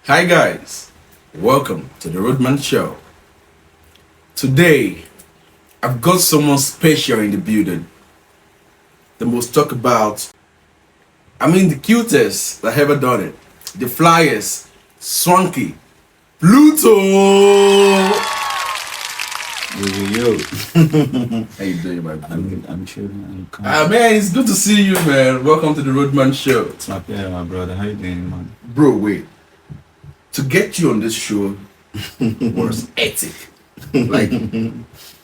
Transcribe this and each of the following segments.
Hi guys, welcome to the Roadman Show. Today, I've got someone special in the building. The most talk about, the cutest that ever done it. The flyest, Swanky Pluto. Yo. How you doing, my bro? I'm chill. I'm calm. Man, it's good to see you, man. Welcome to the Roadman Show. It's my pleasure, my brother. How you doing, man? Bro, wait. To get you on this show was hectic. Like,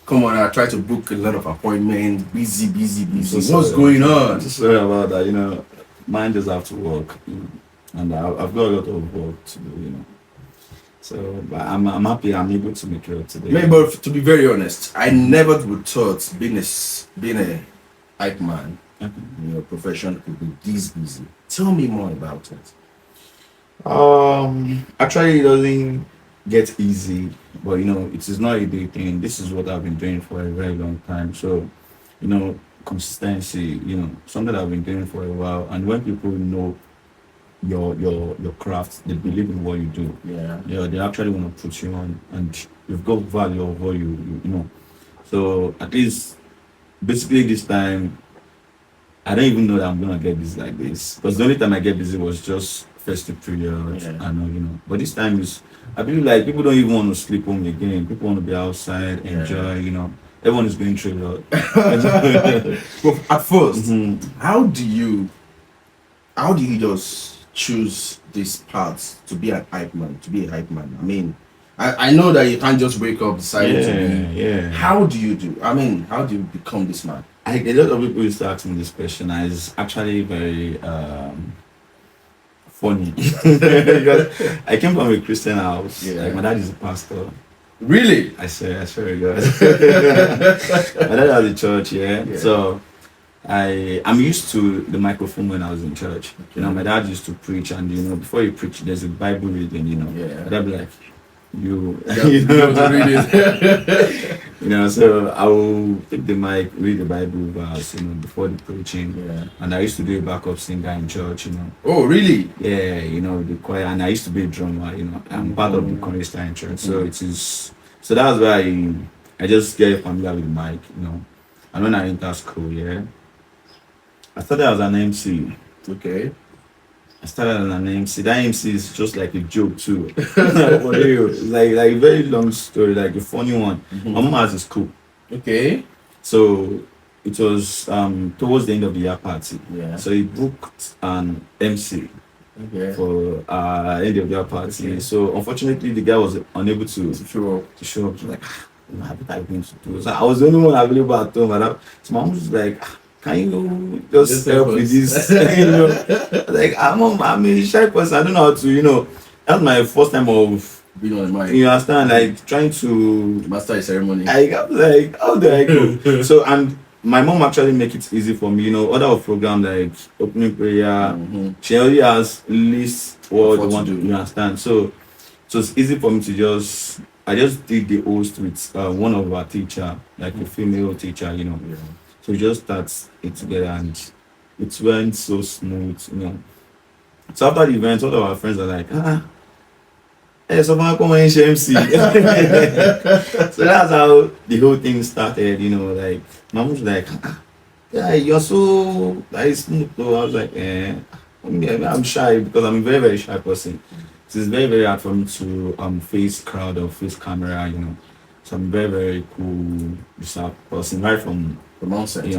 come on, I try to book a lot of appointments, busy. What's going on? Just sorry about that. Mine just have to work, and I've got a lot of work to do. So, but I'm happy I'm able to make it out today. Man, but to be very honest, I never would thought being a hype man, profession could be this busy. Tell me more about it. Actually, it doesn't get easy, but it is not a day thing. This is what I've been doing for a very long time. So, consistency, something I've been doing for a while. And when people know your craft, they believe in what you do. Yeah. They actually want to put you on, and you've got value of what you know. So at least, basically, this time, I don't even know that I'm gonna get busy like this, because the only time I get busy was just festive period. Yeah. And but this time is, I believe, like, people don't even want to sleep home again. People want to be outside, enjoy. Everyone is going through a lot. Well, at 1st Mhm. how do you just choose this path to be a hype man? I know that you can't just wake up deciding to be. Yeah. How do you do? How do you become this man? A lot of people used to ask me this question, and it's actually very funny because I came from a Christian house. Yeah. Like, my dad is a pastor. Really? I swear to God. My dad has a church, Yeah. So I'm used to the microphone when I was in church. Okay. My dad used to preach, and before you preach, there's a Bible reading. Yeah. My dad be like, you You have to read it. So I will take the mic, read the Bible verse, before the preaching. Yeah. And I used to be a backup singer in church. Oh, really? Yeah, the choir, and I used to be a drummer. I'm part of the chorister in church, so it is. So that's why I just get familiar with the mic. And when I enter school, I started as an MC. Okay. I started as an MC. That MC is just like a joke too. For real. It's like a very long story, like a funny one. My mom has a school. Okay. So it was towards the end of the year party. Yeah. So he booked an MC Okay. for end of year party. Okay. So unfortunately the guy was unable to Sure. show up. Like, what are you going to do? So I was the only one available at home. So my mom was like, can you just help with this? Like, I'm a shy person. I don't know how to, that's my first time of Being on the mic. you understand, like, trying to Master the ceremony. I was like, how do I go? So, and my mom actually make it easy for me, other of program like opening prayer. She already has list what they want to do. You understand? So it's easy for me to I just did the host with one of our teacher, like a female teacher, Yeah. So we just start it together, and it went so smooth. So after the event, all of our friends are like, hey, someone come and MC. So that's how the whole thing started, like, my mom was like, yeah, you're so smooth though. I was like, I'm shy, because I'm a very, very shy person. So it's very, very hard for me to face crowd or face camera, So I'm very, very cool, reserved person, right from Nonsense.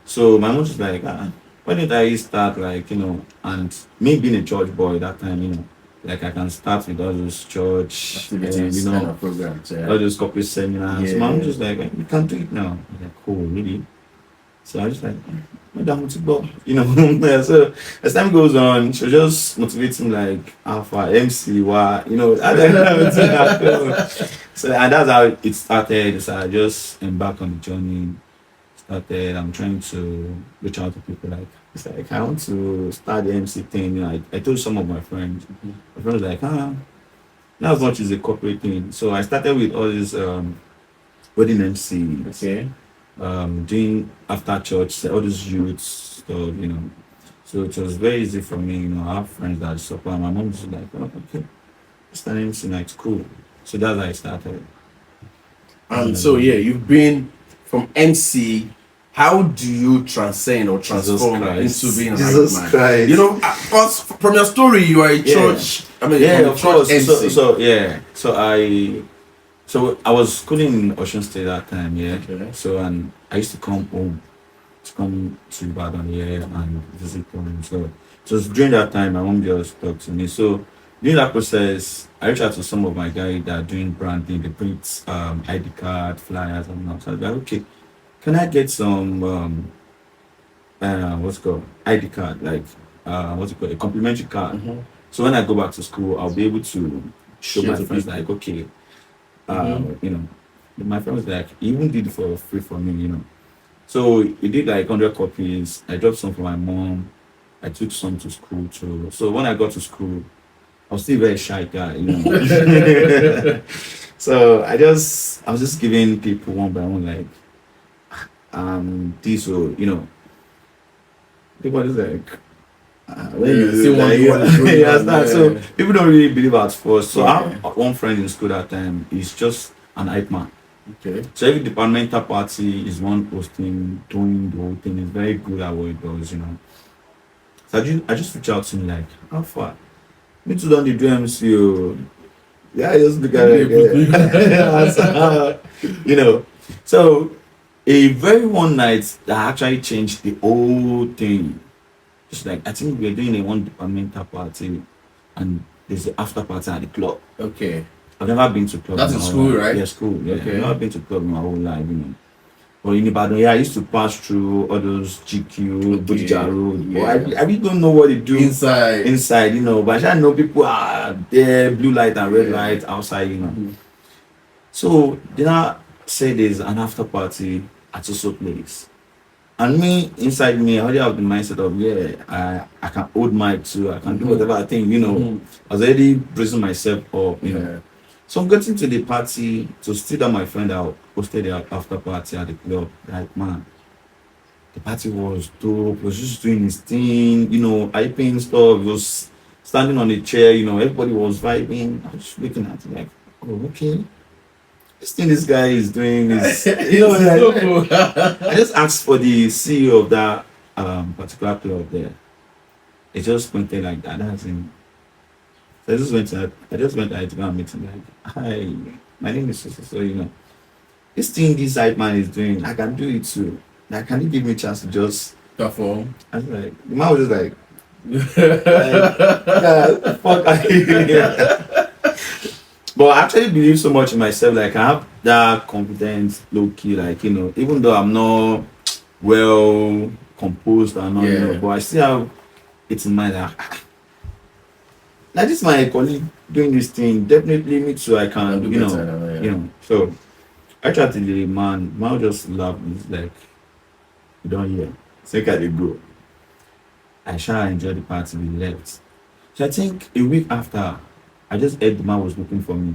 So my mom was like, why didn't I start, like, and me being a church boy that time, like, I can start with all those church Activities, kind of programs. Yeah. all those corporate seminars. Yeah. My mom was like, you can do it now. I'm like, cool, really? So I was like, Madam, to go, So as time goes on, she'll just motivate him, like, Alpha, MC, why, I don't know. So, and that's how it started. So I just embarked on the journey. I'm trying to reach out to people, like, it's like, I want to start the MC thing. I told some of my friends. My friends were like, not as much as a corporate thing. So I started with all these wedding MCs. Okay. Doing after church, all these youth stuff. So it was very easy for me. I have friends that support. My mom was like, oh, okay, Just an MC night, cool. So that's how I started. And so yeah, you've been from MC. How do you transcend or transform into being a hype man? Christ. You know, because from your story, you are a church. I mean, Yeah, you're a of church course. MC. So I was schooling in Ocean State that time, yeah. Okay. So and I used to come home, to come to Ibadan here and visit home. So it was during that time my mom just talked to me. So during that process, I reached out to some of my guys that are doing branding, they print ID card, flyers and all. So I was like, okay, can I get some what's it called ID card, like what's it called, a complimentary card. Mhm. So when I go back to school, I'll be able to show Share my to friends people. like, okay, Mhm. you know, my friend was like, he even did it for free for me, you know. So he did like 100 copies. I dropped some for my mom. I took some to school too. So when I got to school, I was still a very shy guy, you know. So I was just giving people one by one, like, this or you know, people are just like, when Yeah, you see what like, you want to do, you understand? So yeah. people don't really believe at first. So I Yeah. have one friend in school that time. He's just an hype man. Okay. So every departmental party is one hosting, doing the whole thing. Is very good at what he does, you know. So I just reach out to him like, how far? Me too don't do MC. Oh. Yeah, I just look at it. Yeah. So, you know. So a very one night that actually changed the whole thing. Just like I think we were doing a one departmental party and there's the after party at the club. Okay. I've never been to club. That's in in my school, whole life. right? Yeah, school. Yeah, Okay. I've never been to club in my whole life, you know. But in Ibadan, yeah, I used to pass through all those GQ, Okay, Bodija Road. yeah. But I really don't know what they do Inside. you know. But I know people are there, blue light and red Yeah. light outside, you know. Mhm. So then I say there's an after party at so place. And me, inside me, I already have the mindset of, yeah, I can hold mic too, I can do Mhm. whatever I think, you know. Mhm. I was already bracing myself up, you know. Yeah. So I'm getting to the party to see that my friend that hosted the after party at the club. Like, man, the party was dope. He was just doing his thing, you know, hyping stuff. He was standing on a chair, you know, everybody was vibing. I was just looking at it like, oh, okay. This thing this guy is doing is, you know, like, I just asked for the CEO of that particular club there. It just pointed like that. That's him. So I just went to go and meet him like, hi, my name is so you know. This thing this hype man is doing, I can do it too. Like, can you give me a chance to just Perform. I was like the man was just like yeah, fuck are you doing? But I actually believe so much in myself, like I have that confidence low key, like you know, even though I'm not well composed and all, you know, Yeah. but I still have it in mind that like this my colleague doing this thing, definitely me too I I'll can, do you know, better now, yeah. you know. So I tried to the man just laughed. He's like, you don't hear. So can they go? I shall enjoy the party, we left. So I think a week after, I just heard the man was looking for me.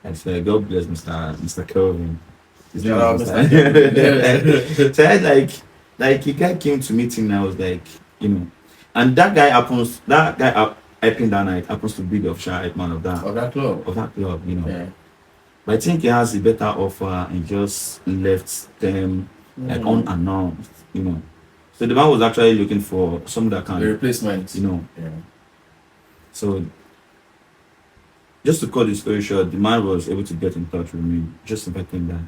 I said, God bless Mr. Kelvin. His name Yeah, was Mr. Kelvin. So I had like a guy came to meet him and I was like, you know, and that guy up hyping that night happens to be the official hype man of Of that club. club, you know. Yeah. But I think he has a better offer and just left them like Mm. unannounced, you know. So the man was actually looking for someone that The can, replacement. you know. Yeah. So just to cut the story short, the man was able to get in touch with me, just inviting that.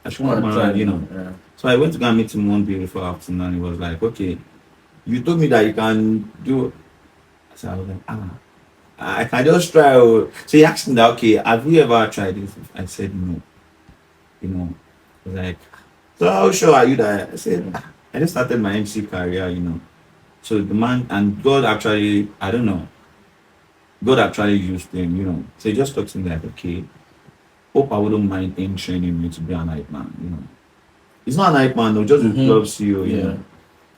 I should come around, you know. Yeah. So I went to go and meet him one beautiful afternoon. He was like, okay, you told me that you can do. So I was like, I can just try. Oh. So he asked me that, okay, have you ever tried this? I said no. You know, he was like, so how sure are you that? I said, I just started my MC career, you know. So the man and God actually, I don't know, God actually used him, you know. So he just talked to me like, okay, hope I wouldn't mind him training me to be an hype man, you know. He's not an hype man, no, just a Mhm. club CEO, you Yeah. know.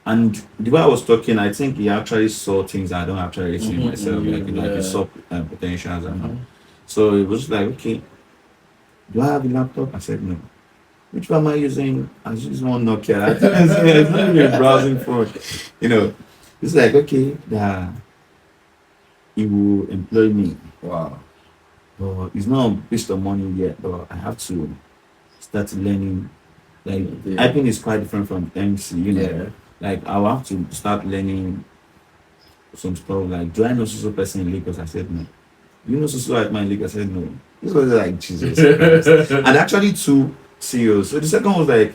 And the way I was talking, I think he actually saw things I don't actually see in Mhm, myself, like he yeah. saw potentials and all. Mhm. So it was like, okay, do I have a laptop? I said no. Which one am I using? I just one Nokia. It's not even a browsing phone, you know. It's like okay, he will employ me. Wow. But it's not based on money yet, but I have to start learning. Like, Yeah. hyping is quite different from MC, Yeah. Like, I'll have to start learning some stuff. Like, do I know so person in Lagos? I said no. You know so hype man in Lagos? I said no. This was like Jesus Christ. And actually two CEOs. So the second was like,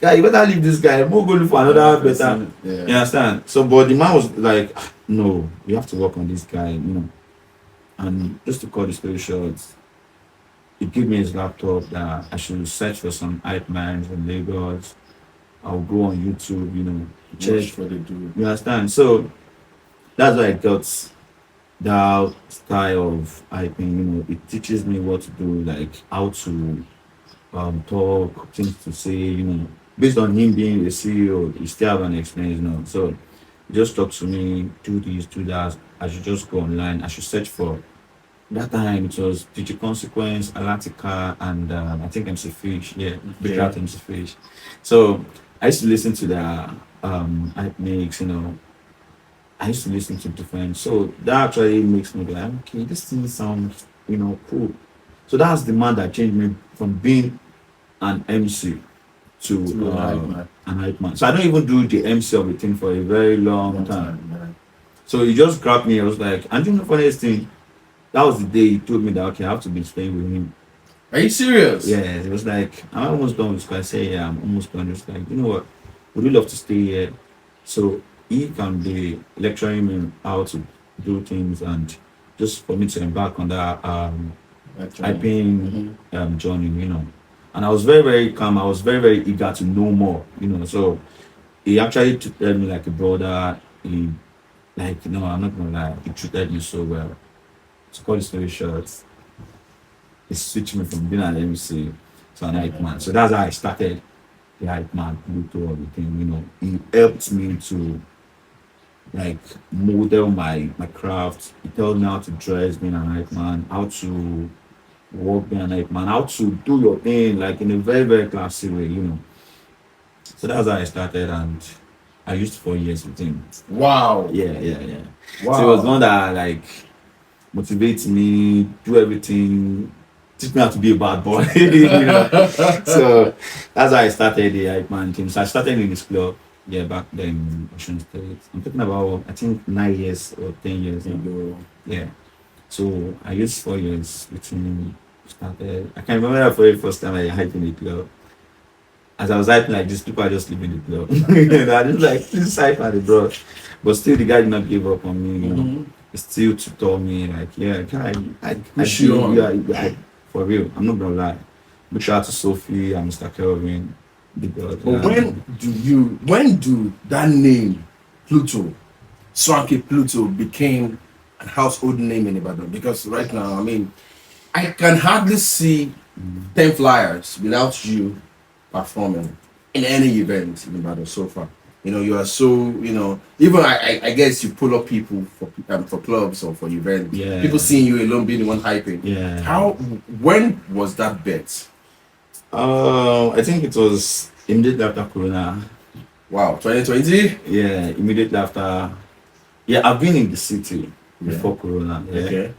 guy, you better leave this guy. We'll go look for another better. Yeah. You understand? So, but the man was like, "Ah, no, you have to work on this guy. And just to cut the story short, he gave me his laptop that I should search for some hype mans in Lagos. I'll go on YouTube, check. What they do. You understand? So that's why I got that style of hyping. It teaches me what to do, like how to talk, things to say. Based on him being the CEO, he still have an experience. So he just talk to me, do this, do that. I should just go online. I should search for. That time it was DJ Consequence, Alatica, and I think MC Fish. Yeah, big out MC Fish. So I used to listen to the hype mix. I used to listen to different. So that actually makes me be like, okay, this thing sounds, cool. So that's the man that changed me from being an MC to an hype man. So I don't even do the MC of the thing for a very long time. Man. So he just grabbed me. I was like, and you know the funniest thing, that was the day he told me that okay, I have to be staying with him. Are you serious? Yeah, it was like I'm almost done with school. I say yeah, I'm almost done. Just like, you know what? Would you love to stay here? So he can be lecturing me how to do things and just for me to embark on that hyping journey. And I was very, very calm. I was very, very eager to know more. So he actually treated me like a brother. He I'm not gonna lie, he treated me so well. To cut the story short, he switched me from being an MC to an hype man. So that's how I started the hype man, Pluto, everything. He helped me to like model my craft. He told me how to dress being an hype man, how to walk being an hype man, how to do your thing like in a very, very classy way. So that's how I started and I used 4 years with him. Wow. Yeah. Wow. So it was one that like motivates me, do everything, teach me how to be a bad boy. So that's how I started the hype man team. So I started in this club, back then in Ocean State. I'm talking about I think 9 years or 10 years ago. Yeah. So I used 4 years between started. I can remember that very first time I hyped in the club. As I was hyping like this, people are just leaving the club. I just like this hype at the bro. But still the guy did not give up on me, Still to tell me like, yeah, I push you on. Yeah, for real. I'm not gonna lie. Big shout out to Sophie and Mr. Kelvin. But when do that name Pluto, Swanky Pluto became a household name in Ibadan? Because right now, I mean, I can hardly see 10 flyers without you performing in any event in Ibadan so far. You are so, even I guess you pull up people for clubs or for events. Yeah. People seeing you alone being the one hyping. Yeah. When was that bet? I think it was immediately after Corona. Wow, 2020? Yeah, immediately after. Yeah, I've been in the city before Corona. Yeah. Okay.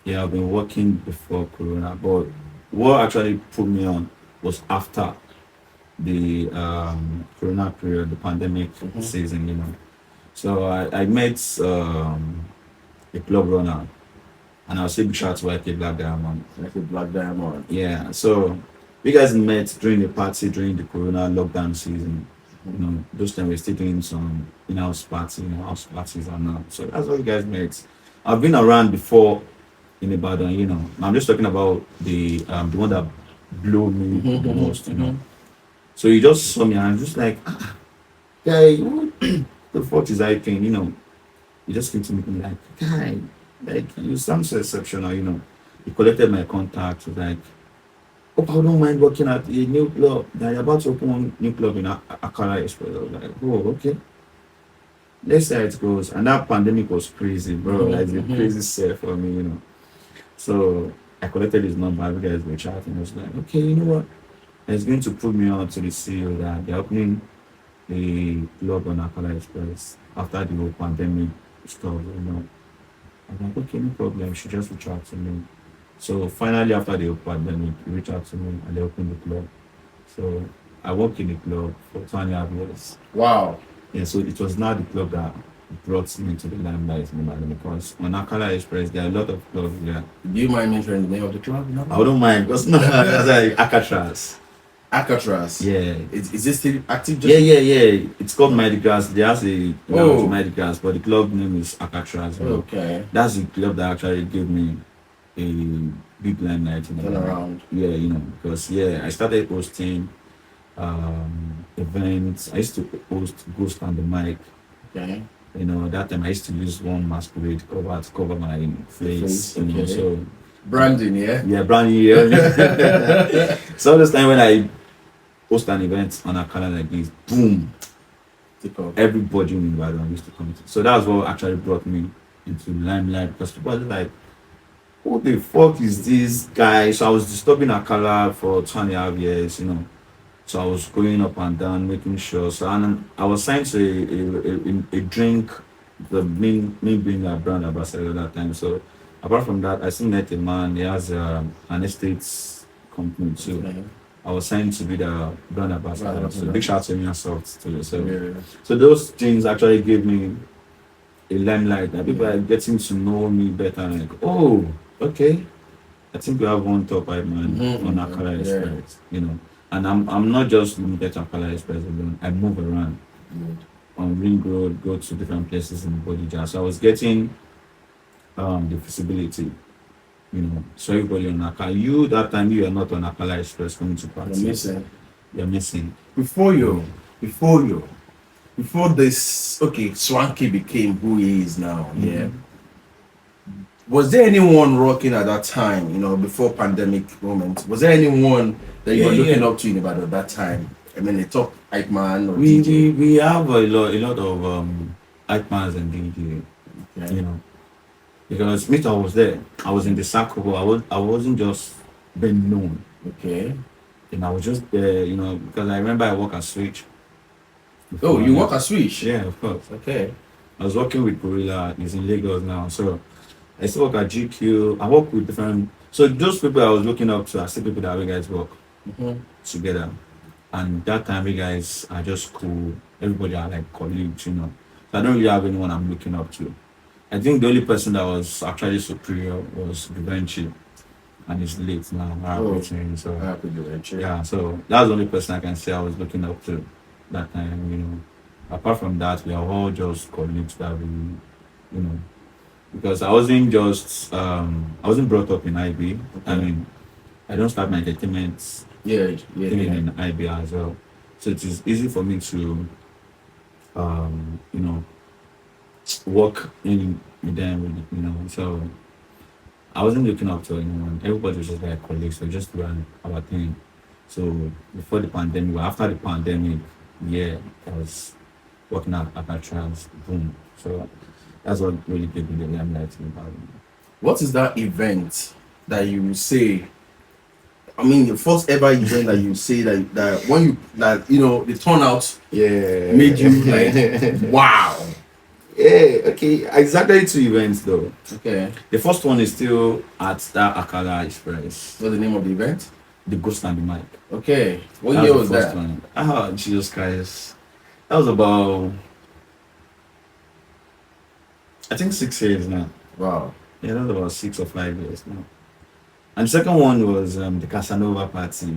Yeah, I've been working before Corona, but what actually put me on was after the Corona period, the pandemic season. So I met a club runner, and I'll say big shout out to YK Black Diamond. YK Black Diamond. Yeah, so we guys met during the party during the Corona lockdown season. Those times we're still doing some in-house party, house parties and all. So that's how you guys met. I've been around before in Ibadan, I'm just talking about the one that blew me the most, So he just saw me and I'm just like, guy, what the fuck is I thing, He just came to me and like, guy, like you sound so exceptional, He collected my contact, was like, I don't mind working at a new club. They're about to open one new club in Akara Express. I was like, oh, okay. Let's see how it goes. And that pandemic was crazy, bro. Like a crazy set for me, So I collected his number. You guys were chatting. I was like, okay, you know what? It's going to put me on to the CEO that they're opening a club on Akara Express after the whole pandemic stuff, I'm like, okay, no problem. She just reached out to me. So finally, after the pandemic, he reached out to me and they opened the club. So I worked in the club for 2.5 years. Wow. Yeah, so it was now the club that brought me to the limelight in Ibadan because on Akala Express, there are a lot of clubs there. Do you mind mentioning the name of the club? No? I wouldn't mind because no, that's like Alcatraz. Alcatraz. Yeah. Is this still active? Yeah. It's called Mighty Grass. There's a Oh. Mighty Grass, but the club name is Alcatraz. Okay. That's the club that actually gave me a big limelight in Turn Ibadan. around. Yeah, because I started hosting events. I used to host Ghost on the Mic. Okay. That time I used to use one masquerade cover to cover my face. Okay. So Branding, yeah. yeah, branding. Yeah. So this time when I host an event on a calendar like this, boom, everybody in Ibadan used to come. So that's what actually brought me into limelight because people were like, who the fuck is this guy? So I was disturbing Akala for 2.5 years. So I was going up and down, making sure. So and I was signed to a drink, the main being a brand ambassador at that time. So apart from that, I still met a man. He has an estates company too. Okay. I was signed to be the brand ambassador. So big shout out to me yourself too. So those things actually gave me a limelight. That people are getting to know me better. Like, oh, okay. I think we have one top hype man on Akala Express. And I'm not just limited to Akala Express alone. I move around on Ring Road, go to different places in Bodija. So I was getting the visibility, So everybody on Akala. You that time you are not on Akala Express coming to party. You're missing. Before this, okay, Swanky became who he is now. Yeah. Was there anyone rocking at that time, before pandemic moment? Was there anyone that you were looking up to in Ibadan at that time? I mean, a top hype man or DJ? We have a lot of hype mans and DJ, because me, I was there. I was in the circle, but I wasn't just being known. Okay. And I was just there, because I remember I work at Switch. Oh, you work at Switch? Yeah, of course. Okay. I was working with Gorilla. He's in Lagos now, so I still work at GQ. I work with different. So those people I was looking up to are still people that we guys work together. And that time we guys are just cool. Everybody are like colleagues, So I don't really have anyone I'm looking up to. I think the only person that was actually superior was Vivenci. And he's late now. Yeah, so that's the only person I can say I was looking up to that time, Apart from that, we are all just colleagues that we, because I wasn't I wasn't brought up in IB. Okay. I mean, I don't start my entertainment in IB as well. So it is easy for me to, work with them, So I wasn't looking up to anyone. Everybody was just like colleagues, so just ran our thing. So before the pandemic, after the pandemic, I was working at Alcatraz, boom. So that's what really gave me the limelight in Ibadan. What is that event that you say? I mean, the first ever event that you say that when you the turnout made you like wow. Yeah, okay. Exactly 2 events though. Okay. The first one is still at that Akala Express. What's the name of the event? The Ghost and the Mic. Okay. What year was that? One. Oh, Jesus Christ. That was about, I think 6 years now. Wow. Yeah, that was about 6 or 5 years now. And the second one was the Casanova party.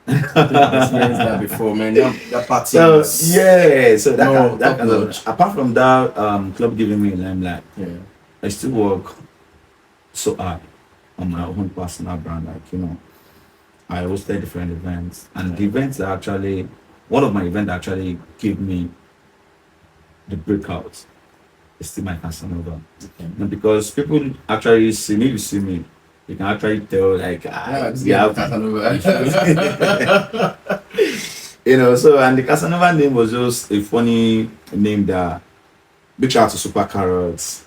I've experienced that before, man. That party. So that apart from that club giving me limelight, I still work so hard on my own personal brand. I hosted different events, and the events that actually, one of my events actually gave me the breakout is still my Casanova. Okay. And because people actually see me, you can actually tell like Casanova. So and the Casanova name was just a funny name that big shout out to Super Carrots,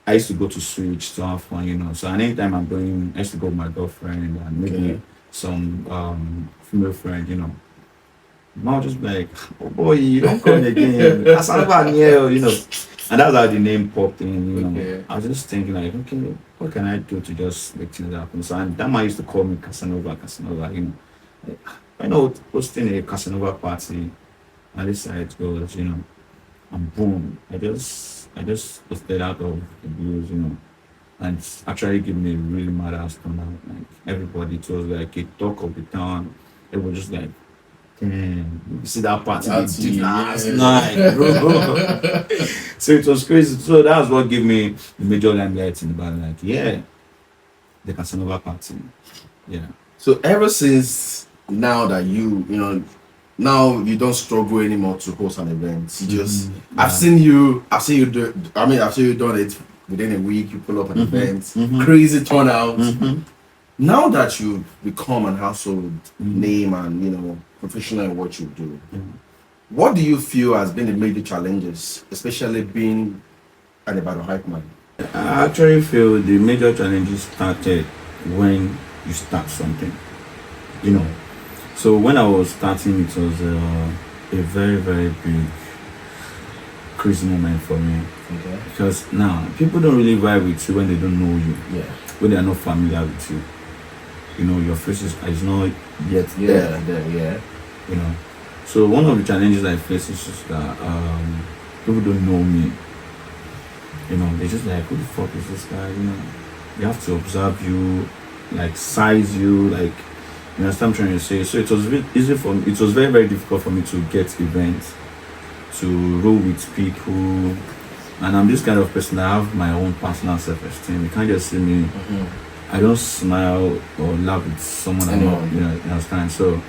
I used to go to Switch to have fun, so anytime I'm going, I used to go with my girlfriend and maybe some female friend, Mom just be like, oh boy, you don't come again. Casanova near, And that's how the name popped in, you know. Okay. I was just thinking like, okay, what can I do to just make things happen? So and that man used to call me Casanova, you know. Like, I know hosting a Casanova party, and this side goes, you know, and boom, I just posted out of the blues, you know. And it's actually gave me a really mad ass turnout. Like everybody, it was like a talk of the town. It was just like, damn, you see that party they Party, did last yeah. night, bro. So it was crazy. So that's what gave me the major limelight in the band. Like, yeah, the Casanova party. Yeah. So ever since now that now you don't struggle anymore to host an event. You just I've seen you do. I mean, I've seen you done it within a week. You pull up an event, crazy turnout. Now that you've become an household name and professional in what you do, what do you feel has been the major challenges, especially being an Ibadan hype man? I actually feel the major challenges started when you start something, you know. So when I was starting, it was a very, very big crazy moment for me. Okay. Because now people don't really vibe with you when they don't know you, Yeah. when they are not familiar with you. You know, your face is not yet there. Yeah. You know. So one of the challenges I face is just that people don't know me. You know, they're just like, who the fuck is this guy? You know, you have to observe you, like size you, like, you understand what I'm trying to say. So it was very easy for me. It was very, very difficult for me to get events, to roll with people, and I'm this kind of person that have my own personal self-esteem. You can't just see me. I don't smile or laugh with someone I'm not. You understand? So,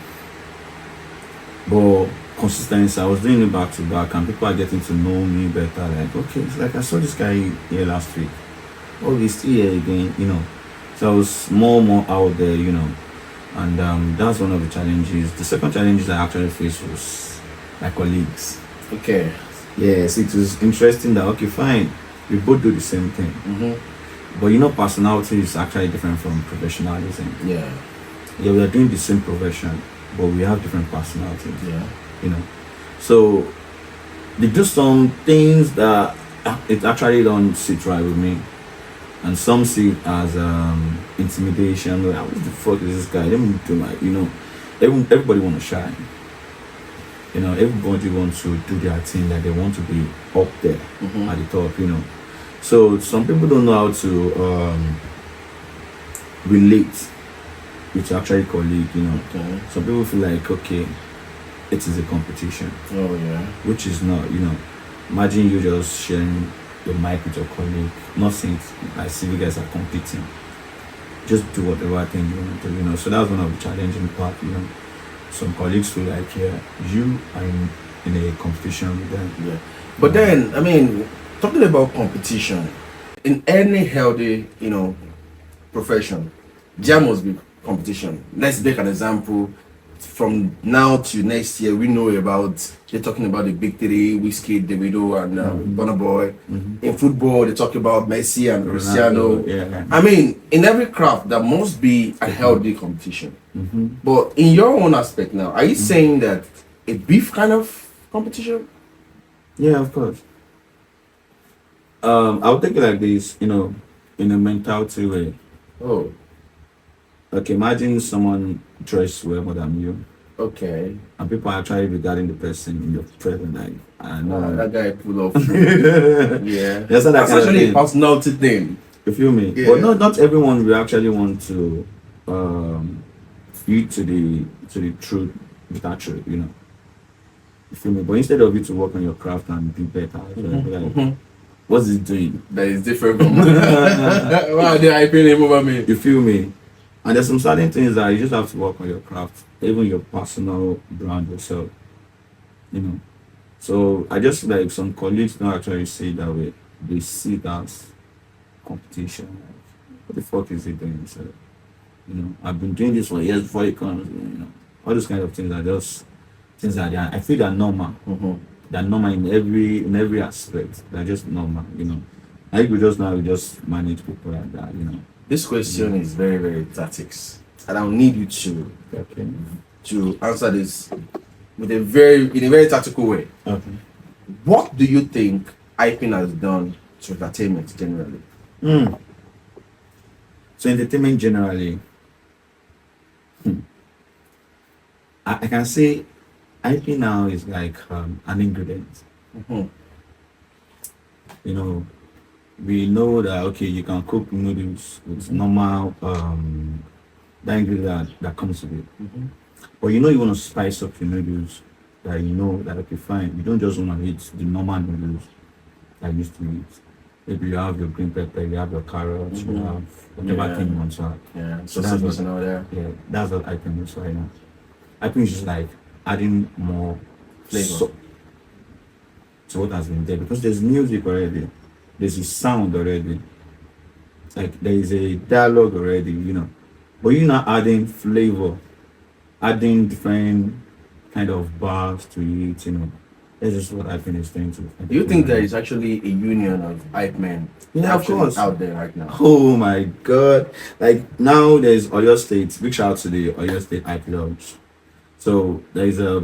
but consistency, I was doing it back to back, and people are getting to know me better. Like, okay, it's like I saw this guy here last week. Oh, he's still here again, you know. So I was more out there, you know. And that's one of the challenges. The second challenge I actually faced was my colleagues. Okay. Yes, it was interesting that, okay, fine, we both do the same thing. But personality is actually different from professionalism. Yeah, we are doing the same profession, but we have different personalities. Yeah. You know. So they do some things that it actually don't sit right with me. And some see it as intimidation. Like, what the fuck is this guy? Let me do everybody want to shine. You know, everybody wants to do their thing, like they want to be up there at the top, you know. So some people don't know how to relate with actually colleague, you know. Okay. Some people feel like, okay, it is a competition. Oh yeah. Which is not, you know. Imagine you just sharing the mic with your colleague. Not saying I see you guys are competing. Just do whatever thing you want to do, you know. So that's one of the challenging part, you know. Some colleagues feel like, yeah, you are in a competition with them. Yeah. But then, I mean, talking about competition, in any healthy, profession, there must be competition. Let's make an example. From now to next year, we know they're talking about the big three, Whiskey, Davido, and Burna Boy. In football, they talk about Messi and Cristiano. Yeah. I mean, in every craft, there must be a healthy competition. But in your own aspect now, are you saying that a beef kind of competition? Yeah, of course. I'll take it like this, you know, in a mentality way. Oh, Okay, imagine someone dressed well more than you, okay. and people are actually regarding the person in your present. Like, I know. That guy pull off. Yeah. That's not that That's kind of actually a thing. personality thing. You feel me? Yeah. But not everyone will actually want to you to the truth with that truth, you know. You feel me? But instead of you to work on your craft and be better, be like, what's he doing? That is different from why are they hyping him over me? You feel me? And there's some certain things that you just have to work on your craft, even your personal brand yourself. You know. So I just like some colleagues don't actually see it that way. They see it as competition. Like, what the fuck is he doing? So, you know, I've been doing this for years before he comes. You know, all those kind of things are just things that I feel they're normal. They're normal in every aspect. They're just normal. You know, I think we just manage people like that. You know. This question is very, very tactics. And I'll need you to answer this in a very tactical way. Okay. What do you think hyping has done to entertainment generally? Hmm. So entertainment generally, I can say IP now is like an ingredient. Mm-hmm. You know, we know that okay, you can cook noodles with Mm-hmm. normal that ingredient that comes with it. Mm-hmm. But you know you want to spice up your noodles that you know that okay fine. You don't just want to eat the normal noodles that you used to eat. Maybe you have your green pepper, you have your carrots, you Mm-hmm. have whatever Yeah. thing you want to have. Yeah. So that's Sausages what and all that yeah, that's what I can use right now. I think it's just like adding more flavor. so to what has been there because there's music already, there's a sound already, like there is a dialogue already, you know. But you're not adding flavor, adding different kind of bars to it, you know. That's just what I think is doing to Do you entertain think right there now. is actually a union of hype men Yeah, of actually course. out there right now? Oh my god. Like now there's Oyo State. Big shout out to the Oyo State IP Lodge. So there is a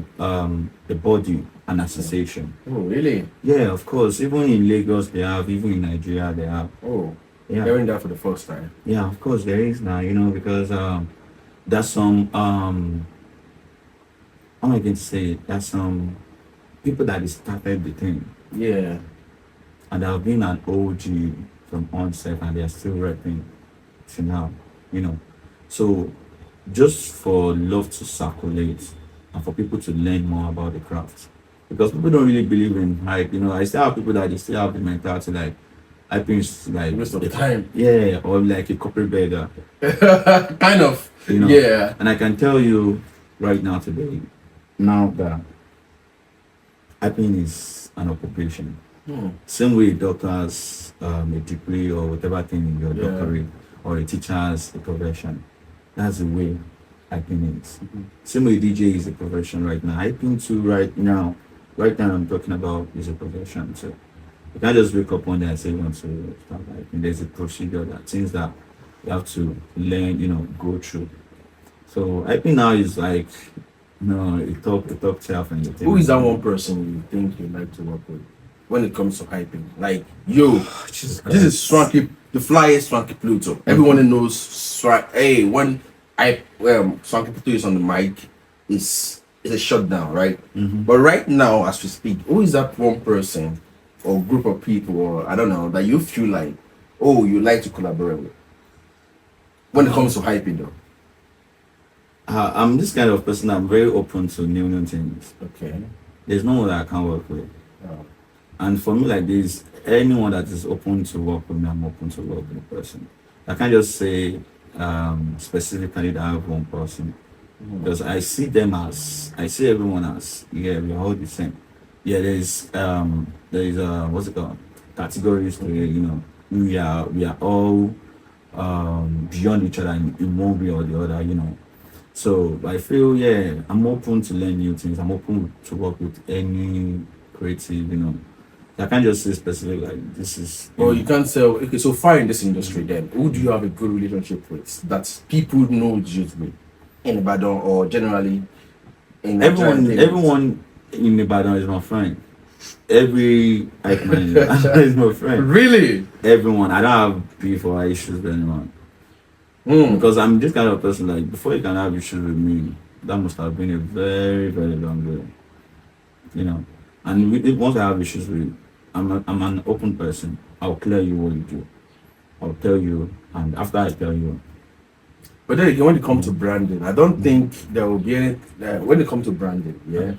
body, an association. Oh, really? Yeah, of course. Even in Lagos they have, even in Nigeria they have. Oh, Yeah. hearing that for the first time. Yeah, of course there is now, you know, because there's some how am I going to say it? There's some people that started the thing Yeah. and they have been an OG from onset and they're still rapping to now, you know. So just for love to circulate and for people to learn more about the craft. Because people don't really believe in hype, you know. I still have people that they still have the mentality like hype is like Waste of time. yeah, or like a corporate beggar, Kind of. you know. Yeah. And I can tell you right now today, now that hyping is an occupation. Hmm. Same way doctors a degree or whatever thing in your Yeah. doctorate or a teacher's a profession. That's the way hyping is. Mhm. Same way DJ is a profession right now. Hyping too right now I'm talking about is a profession. So you can't just wake up one day and say you want to start hyping. There's a procedure that things that you have to learn, you know, go through. So hyping now is like no, it talk self and Who is that one person you think you like to work with when it comes to hyping? Like, yo, Jesus this is Swanky, the flyest Swanky Pluto. Everyone knows Hey, when Swanky Pluto is on the mic, it's a shutdown, right? Mm-hmm. But right now, as we speak, who is that one person or group of people, or I don't know, that you feel like, oh, you like to collaborate with when it comes to hyping, though? I'm this kind of person. I'm very open to new things. Okay. There's no one that I can't work with. Oh. And for me, like this, anyone that is open to work with me, I'm open to work with the person. I can't just say specifically that I have one person because I see I see everyone as yeah, we're all the same. Yeah, there is what's it called categories to it. You know, we are all beyond each other in one way or the other. You know. So I feel yeah, I'm open to learn new things. I'm open to work with any creative, you know. I can't just say specific like this is. Well, you can't sell. Okay, so far in this industry, then who do you have a good relationship with that people know you with in Ibadan or generally in everyone in Ibadan is my friend. Every hype man is my friend. Really? Everyone. I don't have beef or issues with anyone. Because I'm this kind of person like before you can have issues with me, that must have been a very, very long way. You know. And once I have issues with I'm an open person. I'll clear you what you do. I'll tell you and after I tell you. But then again, when it comes to branding, I don't think there will be any when it comes to branding, yeah.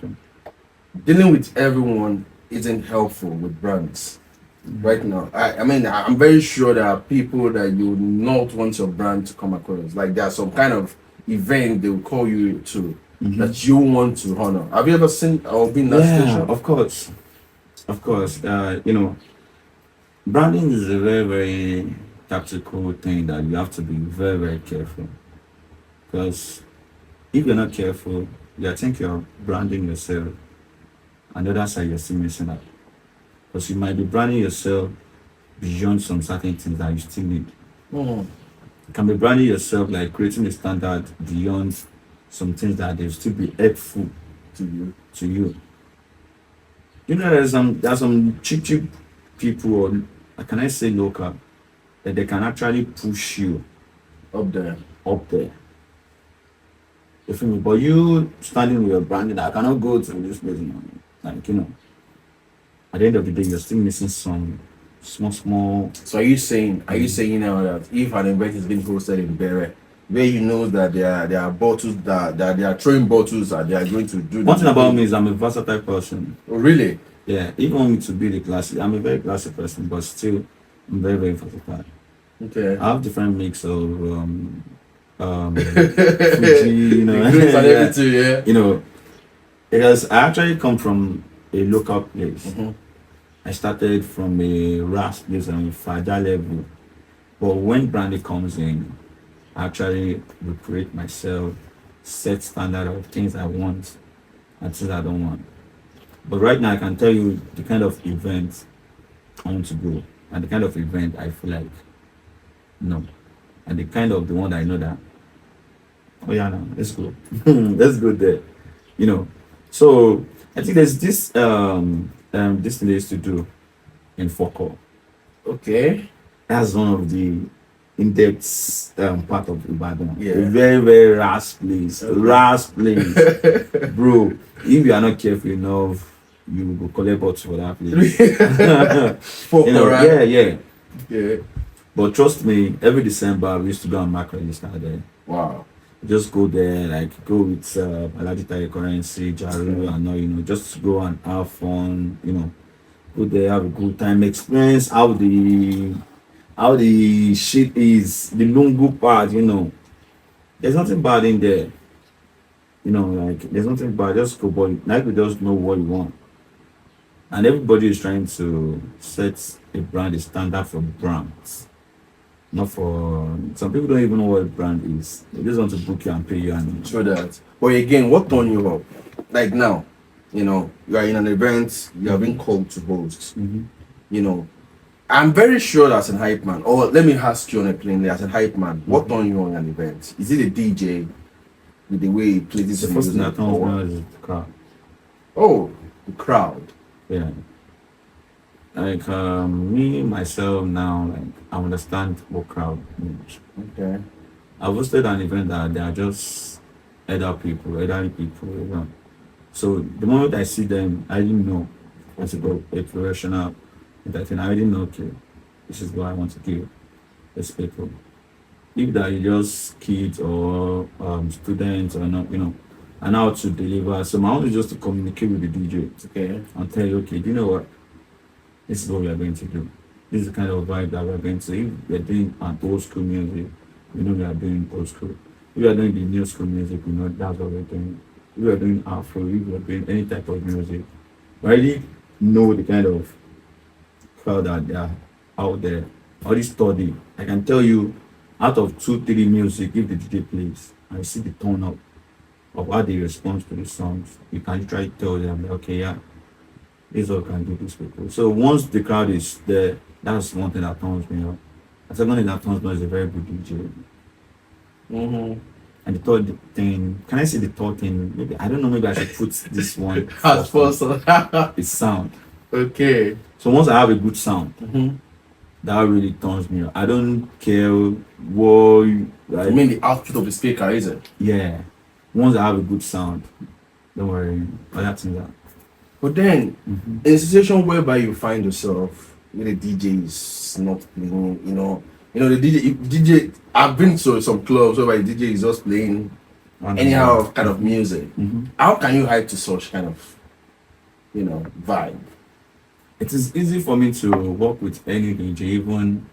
Dealing with everyone isn't helpful with brands. Right now, I mean, I'm very sure there are people that you would not want your brand to come across. Like there's some kind of event they will call you to that you want to honor. Have you ever seen or been in that situation? Of course. You know, branding is a very, very tactical thing that you have to be very, very careful. Because if you're not careful, you think you're branding yourself, and the other side you're still missing out. Because you might be branding yourself beyond some certain things that you still need. You can be branding yourself like creating a standard beyond some things that they'll still be helpful to you. You know, there's some cheap people, or can I say local, that they can actually push you Up there. up there. You feel me? But you standing with your branding, I cannot go to this place now. Like, at the end of the day, you're still missing some small. So are you saying now that if an event is being hosted in Bere, where you know that there are bottles that they are throwing bottles that they are going to do. One thing about me is I'm a versatile person. Oh really? Yeah, even want me to be the classic, I'm a very classic person, but still, I'm very, very versatile. Okay. I have different mix of Fuji, The grapes and everything, yeah. Because I actually come from a local place. Mm-hmm. I started from a RAS place on a Fada level. But when brandy comes in, I actually recreate myself, set standard of things I want and things I don't want. But right now I can tell you the kind of event I want to go and the kind of event I feel like no. And the kind of the one that I know that oh yeah no, let's go. Let's go there. So I think there's this thing they used to do in Foko. Okay. That's one of the in-depth part of Ibadan. Yeah. A very, very rash place. Okay. Rash place. Bro, if you are not careful enough, you will go collect bottles for that place. Foko, right? Yeah. Yeah. But trust me, every December we used to go and mark register there. Wow. Just go there, like go with Alajita currency, Jaru, and all, just go and have fun, go there, have a good time, experience how the shit is, the lungu part, There's nothing bad in there. Like there's nothing bad, just go, but like we just know what you want. And everybody is trying to set a brand, a standard for brands. Not for some people don't even know what a brand is. They just want to book you and pay you and Sure that. But again, what turned you up? Like now, you are in an event, you are being called to host. I'm very sure as an hype man, or let me ask you on a plainly, as a hype man, what turned you on an event? Is it a DJ with the way he plays the his first thing that music? comes is the crowd. Oh, the crowd. Yeah. Like me myself now, like I understand what crowd means. Okay. I hosted an event that they are just elderly people. So the moment I see them, I didn't know what's about a professional entertainer. I didn't know, okay, this is what I want to give these people. If that you just kids or students or not, and how to deliver. So my own is just to communicate with the DJ. Okay. And tell you, okay, do you know what? This is what we are going to do. This is the kind of vibe that we're going to. If we're doing an old school music, we know we are doing old school. If we are doing the new school music, we know that's what we're doing. If we are doing Afro, if we are doing any type of music, we already know the kind of crowd that they are out there. Already study. I can tell you, out of 2-3 music, if the DJ plays, I see the tone up of how they respond to the songs. You can try to tell them, okay, yeah, this all can do this people. So once the crowd is there, that's one thing that turns me up. The second thing that turns me up is a very good DJ. Mm-hmm. And the third thing, can I say the third thing? Maybe I don't know. Maybe I should put this one As first. sponsor. It's sound. Okay. So once I have a good sound, Mm-hmm. that really turns me up. I don't care what. I mean the output of the speaker, is it? Yeah. Once I have a good sound, don't worry. Other things are. But then, in a situation whereby you find yourself when the DJ is not playing, the DJ. I've been to some clubs where the DJ is just playing anyhow kind of music. Mm-hmm. How can you hype to such kind of, vibe? It is easy for me to work with any DJ, even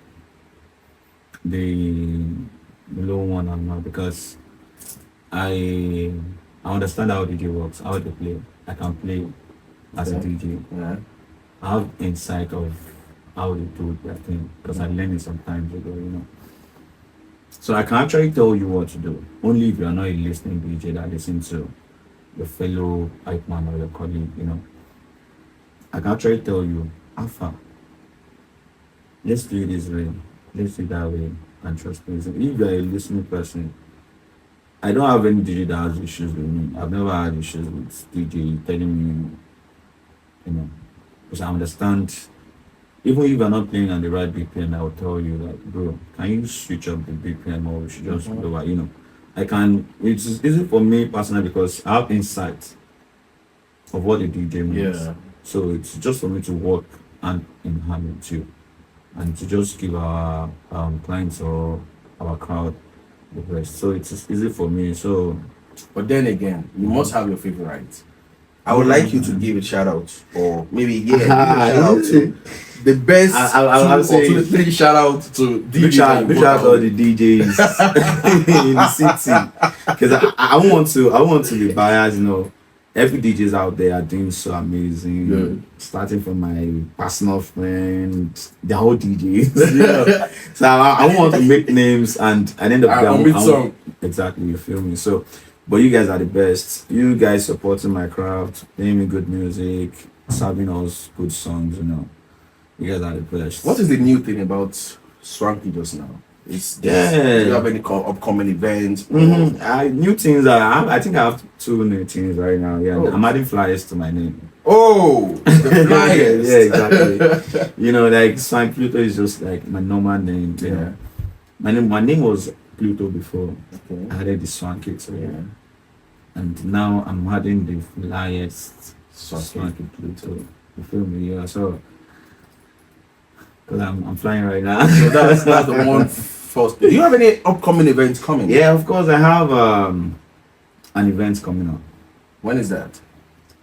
the low one or not, because I understand how DJ works, how they play. I can play as a DJ. Yeah. I have insight of how they do their thing because I learned it sometimes ago. So I can actually tell you what to do. Only if you are not a listening DJ that listens to your fellow hype man or your colleague, I can actually tell you, Alpha, let's do it this way, let's do it that way, and trust me. If you are a listening person, I don't have any DJ that has issues with me. I've never had issues with DJ telling me, because I understand even if you're not playing on the right BPM, I will tell you like, bro, can you switch up the BPM or we should just lower, you know. I can, it's easy for me personally because I have insight of what the DJ means. Yeah. So it's just for me to work hand in hand with you and to just give our clients or our crowd the best. So it's easy for me. So, But then again, you must have your favorite. I would like you to give a shout out, or maybe give a shout out to the best I'll say 2 or 3 shout out to big DJs. shout out to all the DJs in the city because I want to be biased, you know. Every DJs out there are doing so amazing. Good. Starting from my personal friend, the whole DJs. Yeah. So I want to make names and end up exactly, you feel me? So, but you guys are the best. You guys supporting my craft, playing me good music, serving us good songs. You know, you guys are the best. What is the new thing about Swanky just now? Do you have any upcoming events? New things. I think I have 2 new things right now. Yeah, Oh. I'm adding flyers to my name. Oh, the flyers. Yeah, exactly. You know, like Swanky Pluto is just like my normal name. You know, my name was Pluto before. Okay. I added the Swanky to it, and now I'm adding the flyest Swanky Pluto. You feel me? Yeah. So, because I'm flying right now. So that's the one first. Do you have any upcoming events coming? Yeah, of course I have an event coming up. When is that?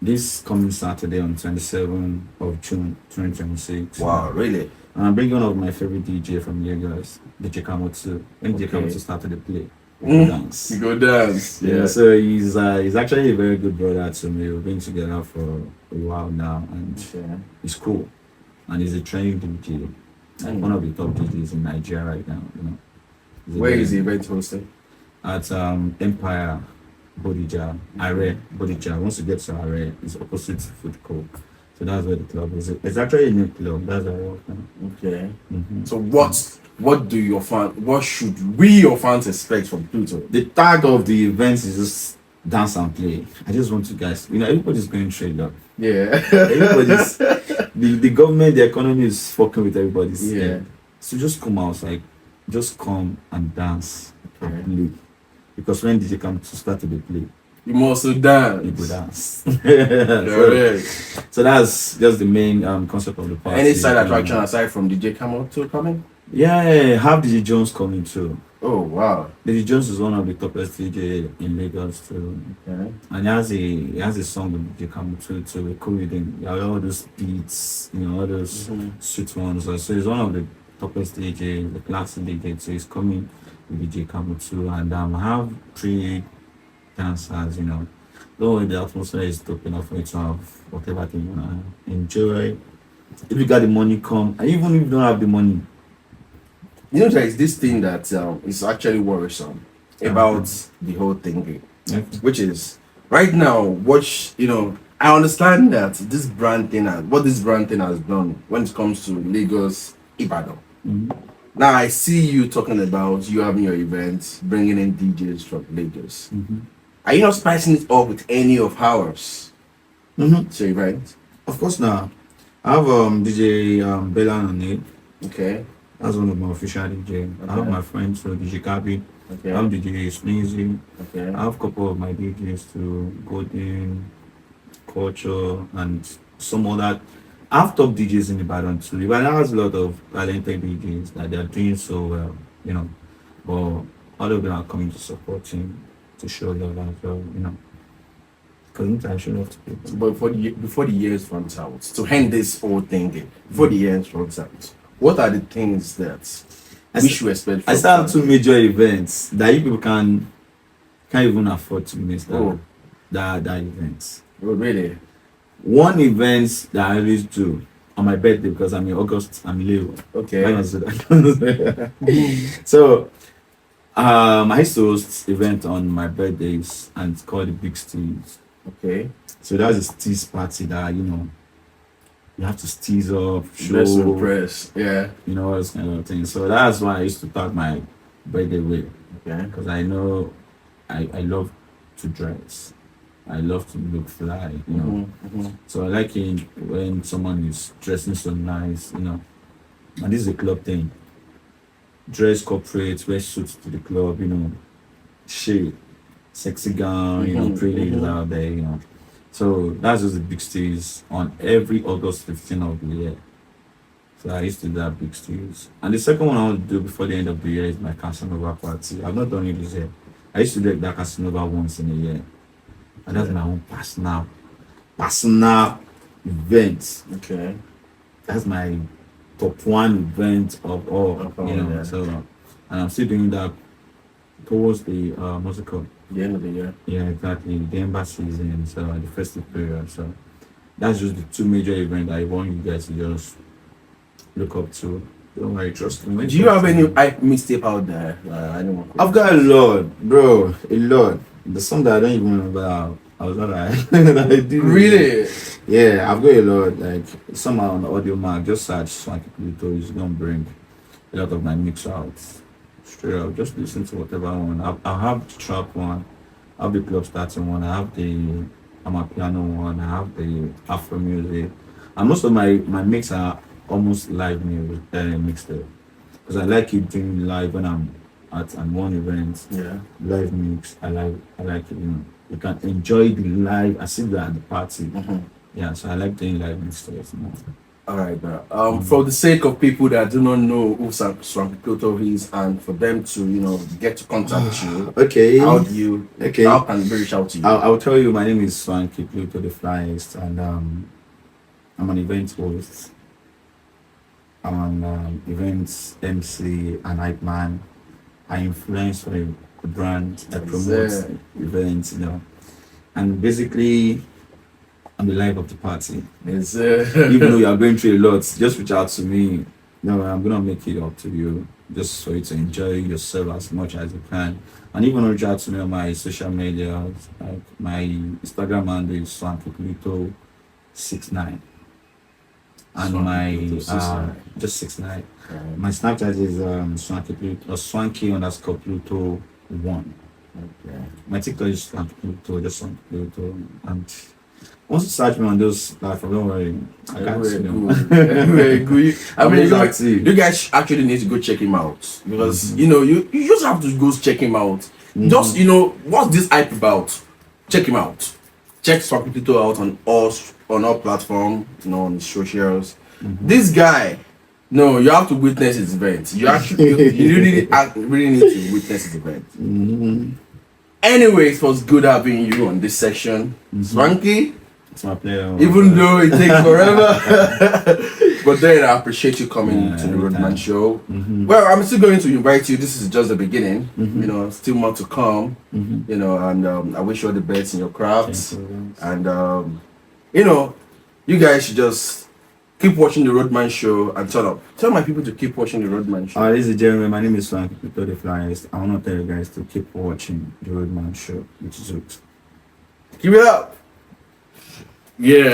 This coming Saturday on 27th of June 2026. Wow, really? I'm bringing one of my favorite DJ from Lagos, DJ Kamotsu. When DJ Okay. Kamotsu started to play, we dance. You go dance. Yeah, so he's actually a very good brother to me. We've been together for a while now, and he's cool. And he's a training DJ, like one of the top DJs in Nigeria right now. You know, Where is the event hosted? At Empire Bodija, Are Bodija. Once you get to Are, it's opposite to Food Court. So that's where the club is. It's actually a new club. That's where I work now. Okay. Mm-hmm. So what should we your fans expect from Pluto? The tag of the event is just dance and play. I just want you guys, you know, everybody's going straight up. Yeah. Everybody's the government, the economy is fucking with everybody's head. So just come out, like just come and dance and play. Because when DJ comes to start to play, You must dance. you go dance. Correct. So that's just the main concept of the party. Any side attraction aside from DJ Camel 2 coming? Yeah, have DJ Jones coming too. Oh wow. DJ Jones is one of the toppest DJ in Lagos too. Okay. And he has a song with DJ Camel to record with him. You know, all those beats, you know, all those sweet ones. So he's one of the toppest DJ, the classic DJ. So he's coming with DJ Camel too. And I have 3 dancers, you know. Don't worry, the atmosphere is dope enough for you to have whatever thing you wanna enjoy. If you got the money, come. And even if you don't have the money, You know, there is this thing that is actually worrisome about the whole thing, which is right now. I understand that what this brand thing has done when it comes to Lagos, Ibadan. Now I see you talking about you having your events, bringing in DJs from Lagos. Are you not spicing it up with any of ours? So event? of course now. I have DJ Bella on it. Okay. That's one of my official DJ. I have my friends, so DJ Gabi. Okay. I have DJ Sneezy. Okay. I have a couple of my DJs to Golden, Culture, and some other. I have top DJs in Ibadan too. Ibadan has a lot of talented DJs that they are doing so well, you know. But all of them are coming to support him, to show love as well, you know. Because I show love to people. But before the years runs out, to end this whole thing, before the years runs out, what are the things that we should expect from I still have 2 major events that you people can't even afford to miss that events. Oh, really? One event that I always do on my birthday because I'm in August, I'm Leo. Okay. So I used to host event on my birthdays and it's called the Big Steez. Okay. So that's a steez party that, you know, you have to steez up, Dress to show, impress. Yeah. you know, all those kind of things. So that's why I used to start my birthday with. Okay. Because I know I love to dress. I love to look fly, you know. So I like it when someone is dressing so nice, you know. And this is a club thing. Dress corporate, wear suits to the club, shit, sexy gown, pretty ladies out there, So that's just the big stage on every August 15th of the year. So I used to do that big stage. And the second one I want to do before the end of the year is my Casanova party. I've not done it this year. I used to do that Casanova once in a year. And that's my own personal event. Okay. That's my top one event of all, Yeah. So, and I'm still doing that towards the musical. The end of the year. Yeah, exactly. The embassy season, so the festive period. So that's just the two major events I want you guys to just look up to. Don't worry, trust me. Do you have any hype mixtape out there? I don't want. I've got a lot, bro. A lot. The song that I don't even remember. I was not that I do. Really? Yeah, I've got a lot. Like somehow on the audio mark, just search Swanky Pluto is gonna bring a lot of my mix out. Straight up, just listen to whatever I want. I have the trap one, I have the club starting one, I have the piano one, I have the Afro music, and most of my mix are almost live music mixed up because I like it doing live when I'm at one event. Yeah. Live mix, I like it. You can enjoy the live as if you're at the party. Yeah, so I like doing live mix stuff more. All right, bro. For the sake of people that do not know who Swanky Pluto is, and for them to, get to contact you, okay. How can they reach out to you? I'll tell you. My name is Swanky Pluto, the flyest, and I'm an event host. I'm an events MC and hype man. I influence for the brand. I promote events, and basically I'm the life of the party. Even though you are going through a lot, just reach out to me. I'm gonna make it up to you, just for you to enjoy yourself as much as you can. And even reach out to me on my social media, like my Instagram handle is Swanky Pluto 69, and my just 69. My Snapchat is Swanky Pluto, Swanky_Pluto 1. Okay. My TikTok is Swanky Pluto, just Swanky Pluto, and once you search me on those platforms, don't worry. I can't see them. Good. I mean, you guys actually need to go check him out because you just have to go check him out. Just what's this hype about? Check him out. Check Swanky Pluto out on all platforms, on the socials. This guy, you have to witness his event. You really need to witness his event. Anyways, it was good having you on this section, Swanky. It's my pleasure. Even though it takes forever. But then I appreciate you coming to the Roadman Show. Well, I'm still going to invite you. This is just the beginning. Still more to come. And I wish you all the best in your crafts. And you guys should just keep watching the Roadman Show and tell my people to keep watching the Roadman Show. Ladies and gentlemen, my name is Swanky Pluto, the flyest. I want to tell you guys to keep watching the Roadman Show, which is it. Keep it up. Yeah.